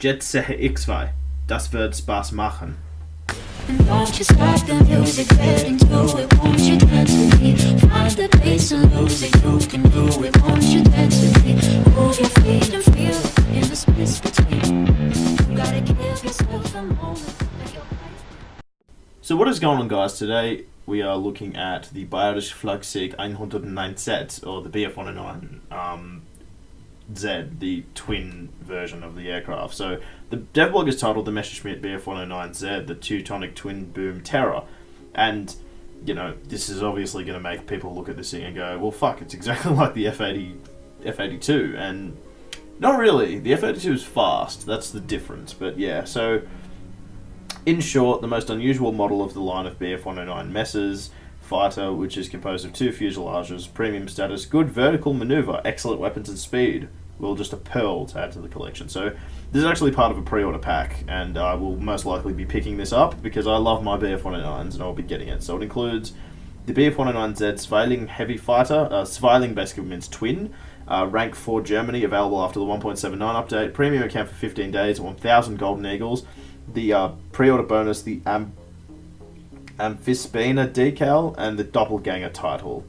Jetsache X2. Das wird Spaß machen. And won't you start the music, get into it, won't you dance with me? Find the bass and lose it, you can do it, won't you dance with me? Move your feet and feel it in the space between. You gotta give yourself a moment. So what is going on, guys? Today we are looking at the Bayerische Flugzeug 109Z, or the Bf-109Z, the twin version of the aircraft. So the Devblog is titled the Messerschmitt Bf-109Z, the Teutonic Twin Boom Terror. And, you know, this is obviously going to make people look at this thing and go, well, fuck, it's exactly like the F-82. And not really. The F-82 is fast. That's the difference. But yeah, so in short, the most unusual model of the line of Bf-109 Messers fighter, which is composed of two fuselages, premium status, good vertical maneuver, excellent weapons and speed. Well, just a pearl to add to the collection. So this is actually part of a pre-order pack, and I will most likely be picking this up because I love my Bf-109s and I'll be getting it. So it includes the Bf-109Z Zweiling heavy fighter. Zweiling basically means twin. Rank 4 Germany, available after the 1.79 update. Premium account for 15 days, 1,000 Golden Eagles. The pre-order bonus, the Amphispina decal, and the Doppelganger title.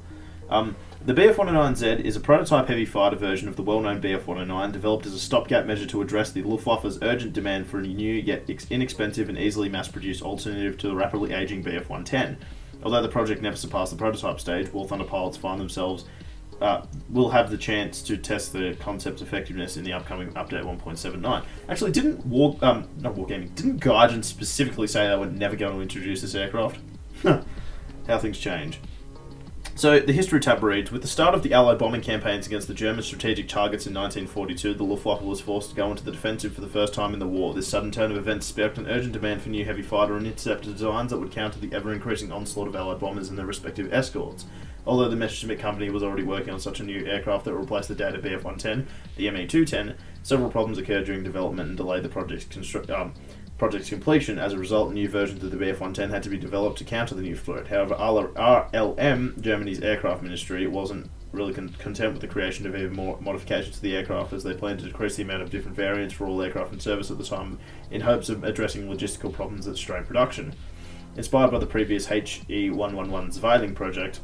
The Bf-109Z is a prototype heavy fighter version of the well-known Bf-109, developed as a stopgap measure to address the Luftwaffe's urgent demand for a new yet inexpensive and easily mass-produced alternative to the rapidly aging Bf-110. Although the project never surpassed the prototype stage, War Thunder pilots will have the chance to test the concept's effectiveness in the upcoming update 1.79. Actually, didn't Gaijin specifically say they were never going to introduce this aircraft? How things change. So, the history tab reads, with the start of the Allied bombing campaigns against the German strategic targets in 1942, the Luftwaffe was forced to go into the defensive for the first time in the war. This sudden turn of events sparked an urgent demand for new heavy fighter and interceptor designs that would counter the ever-increasing onslaught of Allied bombers and their respective escorts. Although the Messerschmitt company was already working on such a new aircraft that would replace the dated Bf-110, the Me-210, several problems occurred during development and delayed the project's completion. As a result, new versions of the Bf-110 had to be developed to counter the new threat. However, RLM, Germany's aircraft ministry, wasn't really content with the creation of even more modifications to the aircraft, as they planned to decrease the amount of different variants for all aircraft in service at the time in hopes of addressing logistical problems that strained production. Inspired by the previous HE-111 Zweiling project,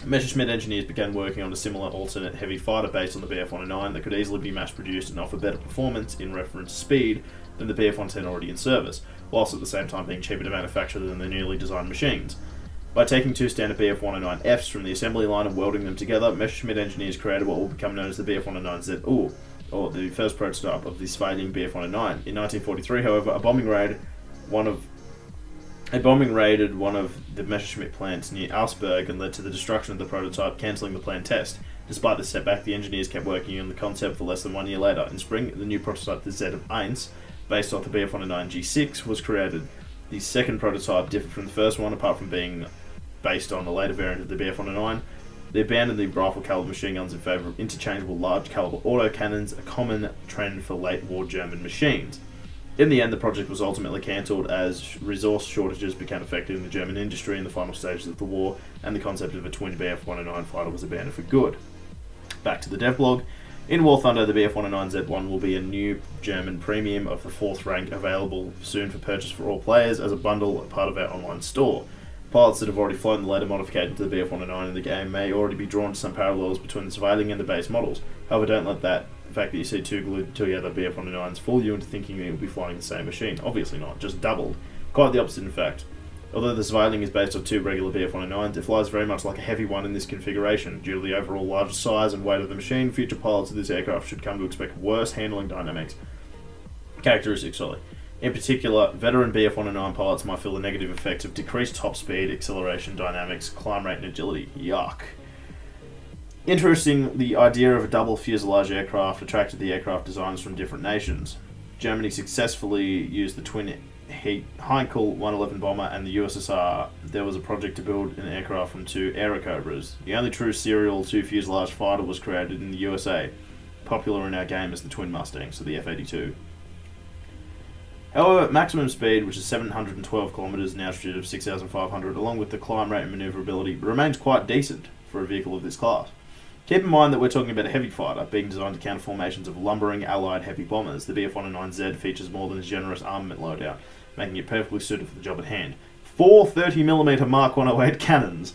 Messerschmitt engineers began working on a similar alternate heavy fighter based on the Bf-109 that could easily be mass-produced and offer better performance in reference to speed than the Bf-110 already in service, whilst at the same time being cheaper to manufacture than the newly designed machines. By taking two standard Bf-109Fs from the assembly line and welding them together, Messerschmitt engineers created what will become known as the Bf-109Z, or the first prototype of the Zweiling Bf-109. In 1943, however, a bombing raided one of the Messerschmitt plants near Augsburg and led to the destruction of the prototype, cancelling the planned test. Despite this setback, the engineers kept working on the concept for less than 1 year later. In spring, the new prototype, the Z1, based off the Bf-109 G6, was created. The second prototype differed from the first one, apart from being based on a later variant of the Bf-109. They abandoned the rifle-caliber machine guns in favour of interchangeable large-caliber autocannons, a common trend for late-war German machines. In the end, the project was ultimately cancelled as resource shortages became effective in the German industry in the final stages of the war, and the concept of a twin Bf-109 fighter was abandoned for good. Back to the Devblog. In War Thunder, the Bf-109Z1 will be a new German premium of the 4th rank, available soon for purchase for all players as a bundle, part of our online store. Pilots that have already flown the later modification to the Bf-109 in the game may already be drawn to some parallels between the Zweiling and the base models. However, don't let the fact that you see two glued together Bf-109s fool you into thinking that you'll be flying the same machine. Obviously not, just doubled. Quite the opposite in fact. Although the Zweiling is based on two regular Bf-109s, it flies very much like a heavy one in this configuration. Due to the overall larger size and weight of the machine, future pilots of this aircraft should come to expect worse handling dynamics. Characteristics, sorry. In particular, veteran Bf-109 pilots might feel the negative effects of decreased top speed, acceleration, dynamics, climb rate and agility. Yuck. Interesting, the idea of a double fuselage aircraft attracted the aircraft designers from different nations. Germany successfully used the twin Heinkel 111 bomber, and the USSR, there was a project to build an aircraft from two Aerocobras. The only true serial two fuselage fighter was created in the USA, popular in our game as the twin Mustang, so the F-82. However, maximum speed, which is 712 km an altitude of 6,500, along with the climb rate and manoeuvrability, remains quite decent for a vehicle of this class. Keep in mind that we're talking about a heavy fighter being designed to counter formations of lumbering allied heavy bombers. The Bf-109Z features more than a generous armament loadout, making it perfectly suited for the job at hand. 4 30mm Mark 108 cannons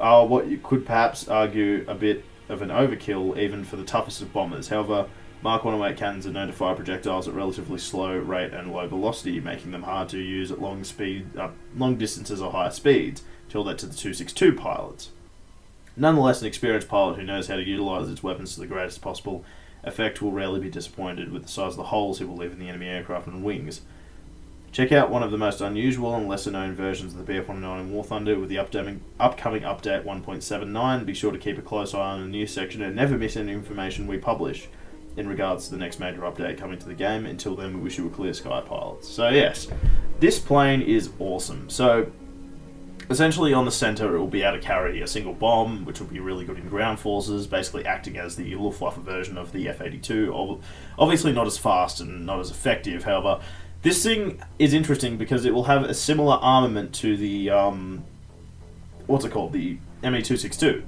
are what you could perhaps argue a bit of an overkill even for the toughest of bombers. However, Mark 108 cannons are known to fire projectiles at relatively slow rate and low velocity, making them hard to use at long distances or higher speeds. Tell that to the 262 pilots. Nonetheless, an experienced pilot who knows how to utilise its weapons to the greatest possible effect will rarely be disappointed with the size of the holes he will leave in the enemy aircraft and wings. Check out one of the most unusual and lesser known versions of the Bf-109 in War Thunder with the upcoming update 1.79. Be sure to keep a close eye on the news section and never miss any information we publish in regards to the next major update coming to the game. Until then, we wish you a clear sky, pilots. So yes, this plane is awesome. So essentially on the centre it will be able to carry a single bomb, which will be really good in ground forces, basically acting as the Luftwaffe version of the F-82. Obviously not as fast and not as effective, however, this thing is interesting because it will have a similar armament to the, the ME-262.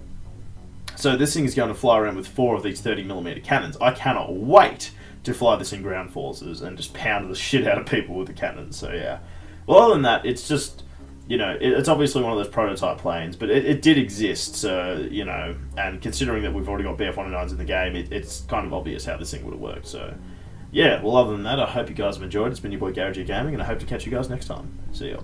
So this thing is going to fly around with 4 of these 30mm cannons. I cannot wait to fly this in ground forces and just pound the shit out of people with the cannons, so yeah. Well, other than that, it's just, it's obviously one of those prototype planes, but it did exist, so, and considering that we've already got Bf-109s in the game, it's kind of obvious how this thing would have worked, so yeah. Well, other than that, I hope you guys have enjoyed. It's been your boy Garage Gaming, and I hope to catch you guys next time. See ya.